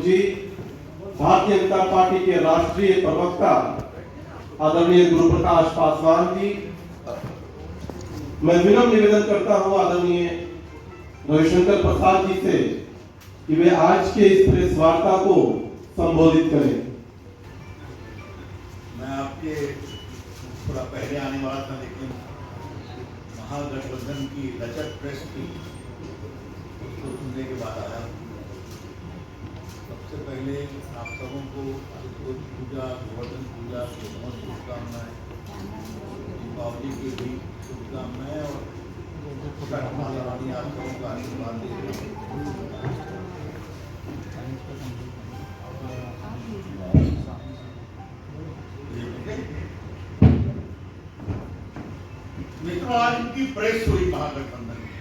जी, Bharatiya Janata party के राष्ट्रीय प्रवक्ता आदरणीय गुरु प्रकाश पासवान जी, मैं विनम्र निवेदन करता हूं आदरणीय रविशंकर प्रसाद जी से कि वे आज के इस प्रेस वार्ता को संबोधित करें। मैं आपके थोड़ा पहले आने वाला था, लेकिन महागठबंधन की लचक प्रेस थी, उसको सुनने के बाद आया। सबसे पहले आप सबों को पूजा, गोवर्धन पूजा की बहुत शुभकामनाएं, दीपावली की भी शुभकामनाएं और छठ माता रानी आप सबों का आशीर्वाद दे रही है। मित्रों, आज उनकी प्रेस हुई महागठबंधन में,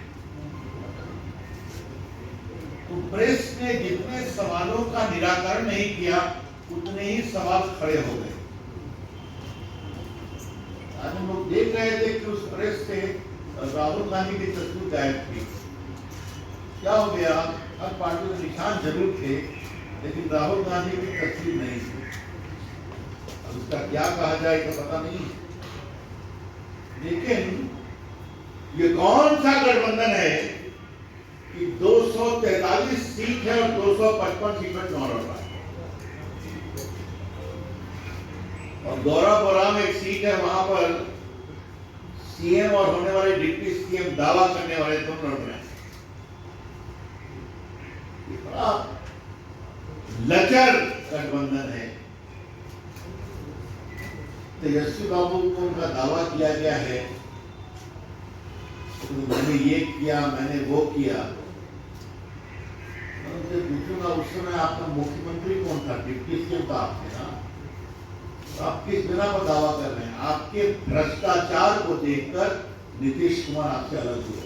तो प्रेस ने जितने सवालों का निराकरण नहीं किया, उतने ही सवाल खड़े हो गए। आज हम लोग देख रहे थे कि उस प्रेस से राहुल गांधी की तस्वीर गायब थी। क्या हो गया? हर पार्टी के निशान जरूर थे, लेकिन राहुल गांधी की तस्वीर नहीं थी। अब उसका क्या कहा जाए तो पता नहीं। लेकिन ये कौन सा गठबंधन है कि 243 सीट है और 255 सीट पर चुनाव लड़ रहा है। और गौराबोरा में एक सीट है, वहां पर सीएम और होने वाले डिप्टी सीएम दावा करने वाले दोनों लड़ रहे हैं। बड़ा लचर गठबंधन है। तेजस्वी बाबू को उनका दावा किया गया है, तो मैंने ये किया, मैंने वो किया। उनसे पूछूंगा, उस समय आपका मुख्यमंत्री कौन था? डिप्टी सीएम तो आप थे ना। तो आप किस बिना पर दावा कर रहे हैं? आपके भ्रष्टाचार को देखकर नीतीश कुमार आपसे अलग हुए।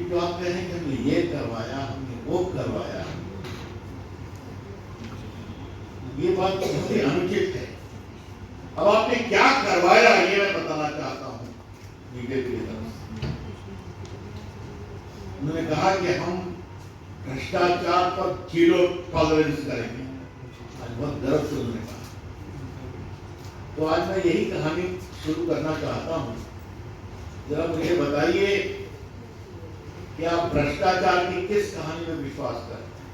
जो आप कह रहे हैं कि हमने ये करवाया, हमने वो करवाया, ये बात बहुत ही अनुचित है। अब आपने क्या करवाया ये मैं बताना चाहता हूं बीजेपी की तरफ से। उन्होंने कहा कि हम भ्रष्टाचार पर 0 टॉलरेंस करेंगे। आज बहुत गर्व से उन्होंने कहा। तो आज मैं यही कहानी शुरू करना चाहता हूं। जरा मुझे बताइए कि आप भ्रष्टाचार की किस कहानी में विश्वास करते हैं?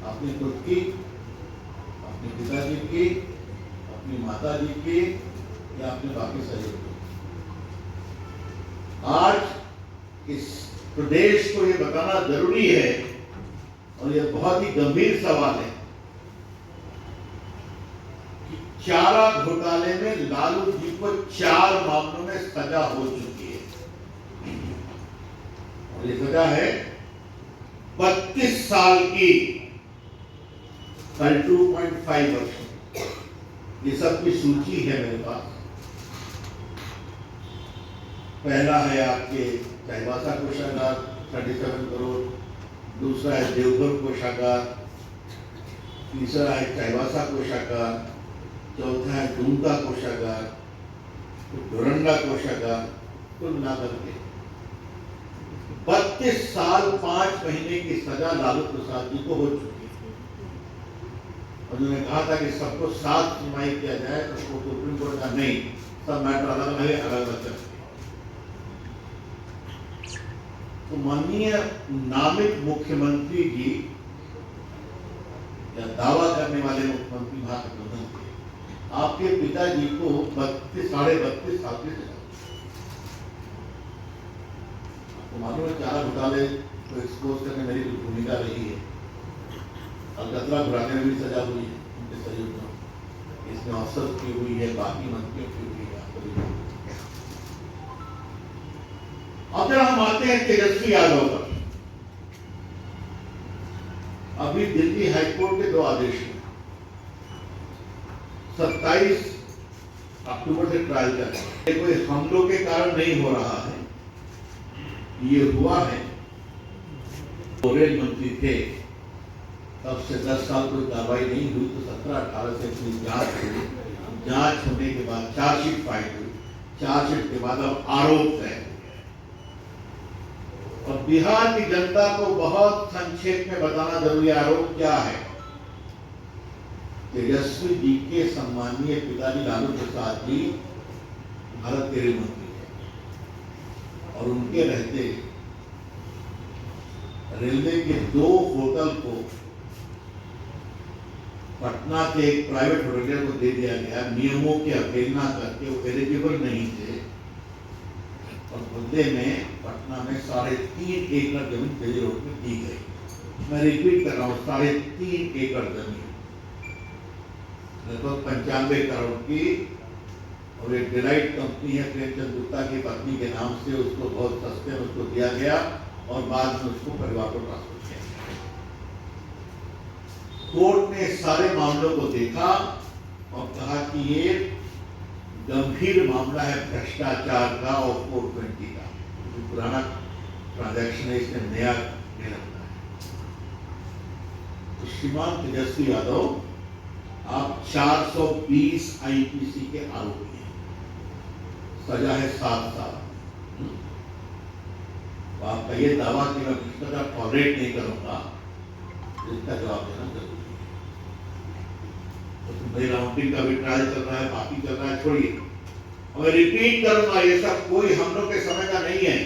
अपनी खुद की, अपने पिताजी की, अपनी माता जी की, या अपने बाकी सहयोगियों? आज इस प्रदेश को यह बताना जरूरी है, और यह बहुत ही गंभीर सवाल है कि चारा घोटाले में लालू जी को 4 मामलों में सजा हो चुकी है। और ये सजा है 32 साल की, कल 2.5 वर्ष। ये सब की सूची है मेरे पास। पहला है आपके चाईबासा कोषागार 37 करोड़, दूसरा है देवघर कोषागार, तीसरा है चाईबासा कोषागार, चौथा है डूमका कोषागार, डोरंडा कोषागार। कुल मिलाकर के 32 साल 5 महीने की सजा लालू प्रसाद जी को हो चुकी है। उन्होंने कहा था कि सबको साथ सुनवाई किया जाए, तो सुप्रीम कोर्ट का नहीं, सब मैटर अलग अलग अलग चलते। तो माननीय नामित मुख्यमंत्री जी या दावा करने वाले मुख्यमंत्री महागठबंधन के, आपके पिताजी को 32.5 साल की सजा। आपको मालूम है चारा घोटाले को एक्सपोज करने मेरी कुछ भूमिका रही है। अलकतरा घोटाले में भी सजा हुई है उनके सहयोगियों, इसमें अफसर की हुई है, बाकी मंत्रियों की हुई है। अब जरा हम आते हैं तेजस्वी यादव पर। अभी दिल्ली हाईकोर्ट के 2 आदेश हैं। 27 अक्टूबर से ट्रायल चल रहा है। ये कोई हमलों के कारण नहीं हो रहा है, ये हुआ है तो रेल मंत्री थे तब से 10 साल कोई कार्रवाई नहीं हुई, तो 17-18 से अपनी जांच हुई। जांच होने के बाद चार्जशीट फाइल हुई, चार्जशीट के बाद अब आरोप तय। और बिहार की जनता को बहुत संक्षेप में बताना जरूरी है। आरोप क्या है? तेजस्वी जी के सम्मानीय पिताजी लालू प्रसाद जी भारत के गृह मंत्री है और उनके रहते रेलवे के 2 होटल को पटना के एक प्राइवेट होटलियर को दे दिया गया, नियमों की अवहेलना करके। वो एलिजिबल नहीं थे और बदले में पटना में 3.5 एकड़ जमीन दिल्ली रोड में दी गई। मैं रिपीट कर रहा हूँ, 3.5 एकड़ जमीन लगभग 95 करोड़ की। और एक डिलाइट कंपनी है प्रेमचंद गुप्ता की पत्नी के नाम से, उसको बहुत सस्ते में उसको दिया गया और बाद में उसको परिवार को ट्रांसफर किया। कोर्ट ने सारे मामलों को देखा और कहा कि ये गंभीर मामला है भ्रष्टाचार का और 420 का। जो पुराना ट्रांजैक्शन है, इसमें नया नहीं लगता है। तो श्रीमान तेजस्वी यादव, आप 420 आईपीसी के आरोपी हैं, सजा है 7 साल। तो आपका ये दावा कि मैं भ्रष्टाचार टॉलरेट नहीं करूंगा, इसका जवाब देना जरूरी है। तो राउंडिंग का भी ट्रायल चल रहा है, बाकी चल रहा है, छोड़िए। मैं रिपीट करूंगा, ये सब कोई हम लोग के समय का नहीं है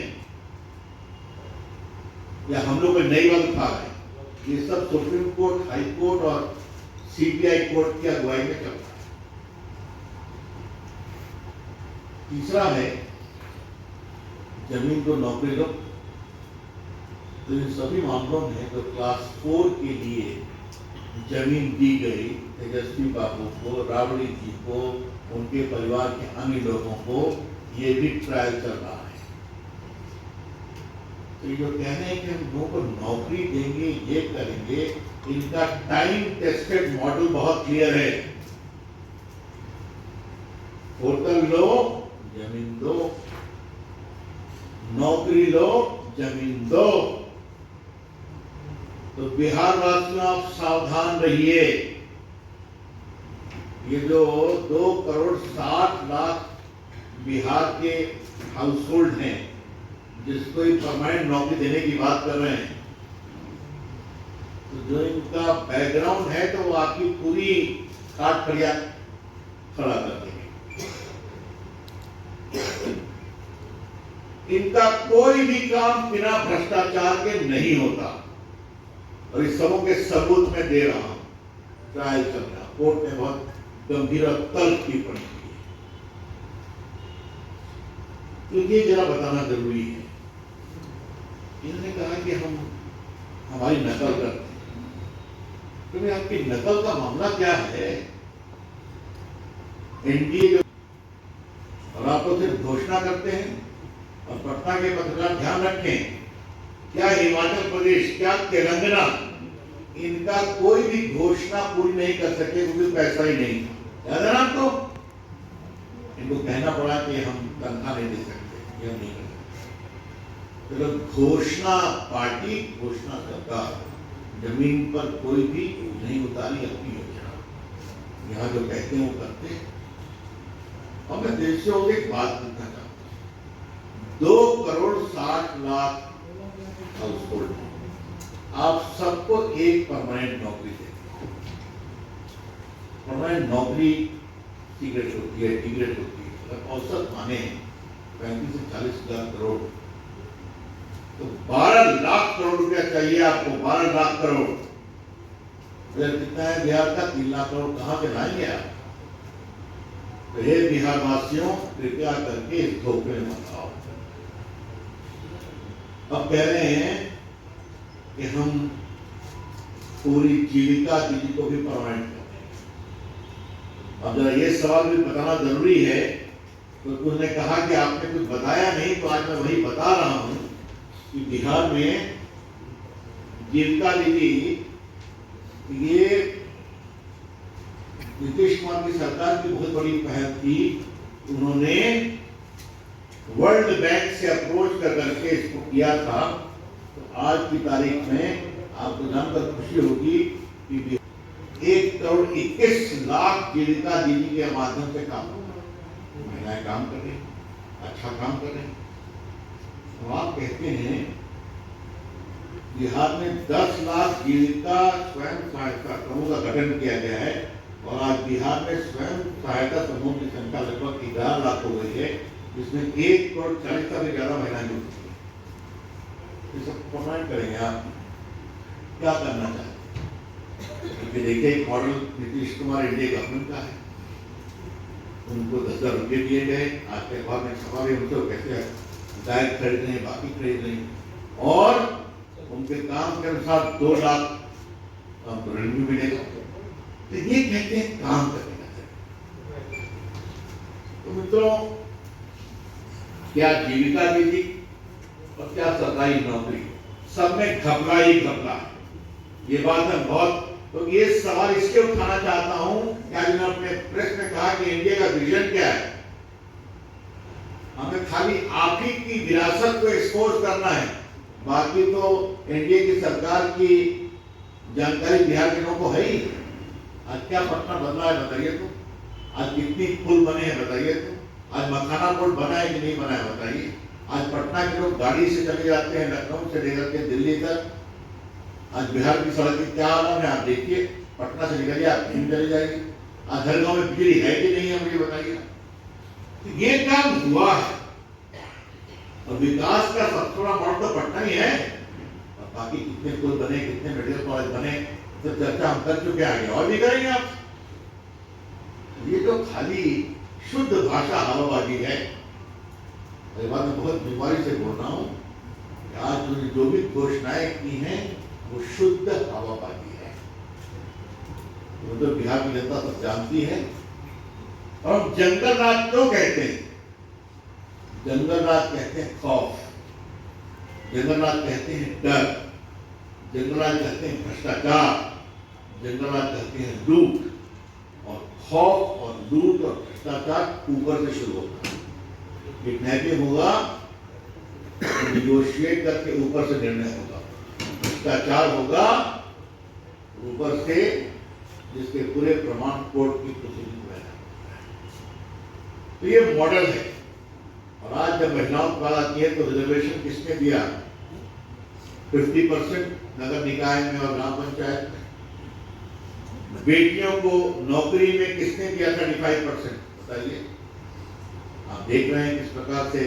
या हम लोग कोई नई बात उठा रहे। ये सब सुप्रीम कोर्ट, हाई कोर्ट और सीबीआई कोर्ट की अगुवाई में चल रहा है। तीसरा है जमीन को नौकरी लो। तो इन सभी मामलों में जो क्लास 4 के लिए जमीन दी गई तेजस्वी बाबू को, राबड़ी जी को, उनके परिवार के अन्य लोगों को, ये भी ट्रायल चल रहा है। तो जो कह रहे हैं कि हम लोगों को नौकरी देंगे, ये करेंगे, इनका टाइम टेस्टेड मॉडल बहुत क्लियर है। होटल लो, जमीन दो, नौकरी लो, जमीन दो। तो बिहार वासियों, आप सावधान रहिए। ये जो 2,60,00,000 बिहार के हाउस होल्ड हैं, जिसको परमानेंट नौकरी देने की बात कर रहे हैं, तो जो इनका बैकग्राउंड है तो वो आपकी पूरी काट खड़िया खड़ा कर देंगे। इनका कोई भी काम बिना भ्रष्टाचार के नहीं होता और इस सबों के सबूत में दे रहा हूं। ट्रायल चल रहा, कोर्ट ने बहुत गंभीर तर्क टिप्पणी की है, तो ये जरा बताना जरूरी है। इन्होंने कहा कि हम हमारी नकल करते हैं। तो मैं आपकी नकल का मामला क्या है? एनडीए जो और आप तो सिर्फ घोषणा करते हैं। और पटना के पत्रकार ध्यान रखें, क्या हिमाचल प्रदेश, क्या तेलंगाना, इनका कोई भी घोषणा पूरी नहीं कर सके क्योंकि पैसा ही नहीं। याद है ना आपको? इनको कहना पड़ा कि हम तनख्वाह नहीं दे सकते, ये नहीं कर सकते। तो घोषणा पार्टी, घोषणा सरकार, जमीन पर कोई भी नहीं उतारी अपनी योजना। यहाँ जो कहते हैं वो करते हैं। और मैं देश से एक बात पूछना चाहता हूँ, 2,60,00,000 हाउस होल्ड, आप सबको एक परमानेंट नौकरी देते। परमानेंट नौकरी सीक्रेट होती है, डिग्रेड होती है। अगर औसत माने 35 से 40 हजार करोड़, तो 12 लाख करोड़ रुपया चाहिए आपको। 12 लाख करोड़ कितना है बिहार का? 3 लाख करोड़ कहां से लाएंगे आप? तो हे बिहार वासियों, कृपया करके इस धोखे में मत आओ। अब कह रहे हैं कि हम पूरी जीविका दीदी को भी परमानेंट करते हैं। अब जरा ये सवाल भी बताना जरूरी है, तो उन्होंने कहा कि आपने कुछ बताया नहीं, तो आज मैं वही बता रहा हूं कि बिहार में जीविका दीदी, ये नीतीश कुमार की सरकार की बहुत बड़ी पहल थी। उन्होंने वर्ल्ड बैंक से अप्रोच करके इसको किया था। तो आज की तारीख में आपको जानकर खुशी होगी कि 1,21,00,000 जीविका दीदी के माध्यम से काम हो रहा है। महिलाएं काम कर रही, अच्छा काम कर रहे हैं। तो आप कहते हैं बिहार में 10 लाख जीविका स्वयं सहायता समूह का गठन किया गया है और आज बिहार में स्वयं सहायता समूह की संख्या लगभग 11 लाख हो गई है, जिसमें 1 करोड़ 40 से भी ज्यादा महिलाएं जुड़ चुकी हैं। ये सब कमेंट करेंगे आप क्या करना चाहते हैं? क्योंकि देखिए एक model Nitish Kumar NDA government का है, उनको 10,000 रुपये दिए गए। आज के अखबार में छपा भी उनसे कैसे गाय खरीद रहे हैं, बाकी खरीद रहे हैं और उनके काम के अनुसार 2 लाख ऋण भी मिलेगा। तो ये कहते हैं काम करने का। तो मित्रों, क्या जीविका दीदी और क्या सरकारी नौकरी, सब में घपला ही घपला है। ये बात मैं बहुत तो ये सवाल इसके उठाना चाहता हूं कि आज मैंने अपने प्रेस में कहा कि इंडिया का विजन क्या है। हमें खाली आप ही की विरासत को एक्सपोज करना है, बाकी तो एनडीए की सरकार की जानकारी बिहार के लोगों को है ही। आज क्या पटना बदला है बताइए तो, आज कितनी पुल बने हैं बताइए तो, आज मखाना पुल बना है कि नहीं बना है बताइए। आज पटना के लोग गाड़ी से चले जाते हैं, लखनऊ से लेकर के दिल्ली तक। आज बिहार की सड़क की क्या हालत है आप देखिए, पटना से निकलिए आप कहीं चले जाइए। आज हर गाँव में बिजली है कि नहीं है मुझे बताइए। तो ये काम हुआ है और विकास का सबसे बड़ा मॉडल तो पटना ही है, और बाकी कितने पुल बने, कितने मेडिकल कॉलेज बने, तो चर्चा हम कर चुके हैं, आगे और भी करेंगे आप। ये तो खाली शुद्ध भाषा हवाबाजी है। मैं बहुत बीमारी से बोल रहा हूं कि आज तुमने जो भी घोषणाएं की हैं वो शुद्ध हवाबाजी है। वो तो बिहार की जनता सब जानती है। और हम जंगल राज क्यों कहते हैं? जंगल राज कहते हैं खौफ, जंगल राज कहते हैं डर, जंगल राज कहते हैं भ्रष्टाचार, जंगल राज कहते हैं लूट। और खौफ और लूट और भ्रष्टाचार ऊपर से शुरू होता है। किडनैपिंग होगा तो निगोशिएट करके ऊपर से निर्णय होगा, भ्रष्टाचार होगा ऊपर से जिसके पूरे प्रमाण कोर्ट की प्रोसीडिंग में है। तो ये मॉडल है। और आज जब महिलाओं की बात आती है तो रिजर्वेशन किसने दिया? 50% नगर निकाय में और ग्राम पंचायत में। बेटियों को नौकरी में किसने दिया 35%? बताइए। आप देख रहे हैं किस प्रकार से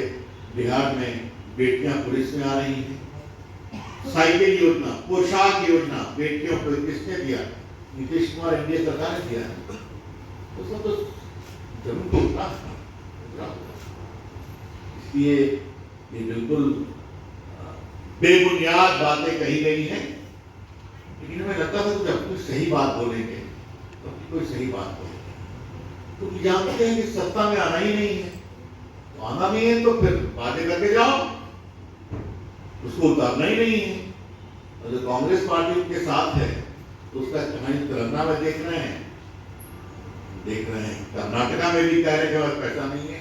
बिहार में बेटियां पुलिस में आ रही हैं। साइकिल योजना, पोशाक योजना बेटियों को किसने दिया? नीतीश कुमार एनडीए सरकार ने दिया। तो सब तो जमीन को उठा। इसलिए ये बिल्कुल बेबुनियाद बातें कही गई हैं, लेकिन हमें लगता था कि जब कोई सही बात बोलेंगे तो कोई सही बात बोलेंगे, क्योंकि जानते हैं कि सत्ता में आना ही नहीं है। तो आना नहीं है तो फिर बातें करके जाओ, उसको उतारना ही नहीं है। और जो कांग्रेस पार्टी उनके साथ है तो उसका कहानी तेलंगाना में देख रहे हैं, कर्नाटका में भी कह रहे हैं कि पैसा नहीं है,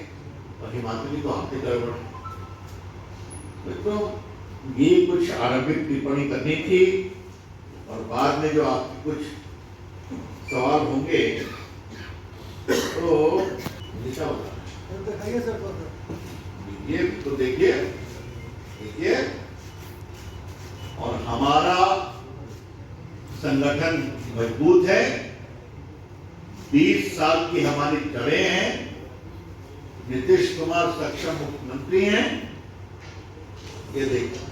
और हिमाचल की तो आपके गड़बड़ है। तो ये कुछ आरंभिक टिप्पणी करनी थी, और बाद में जो आपके कुछ सवाल होंगे तो मुझे क्या होगा ये तो देखिए। और हमारा संगठन मजबूत है, 20 साल की हमारी जड़ें हैं, नीतीश कुमार सक्षम मुख्यमंत्री हैं। ये देखिए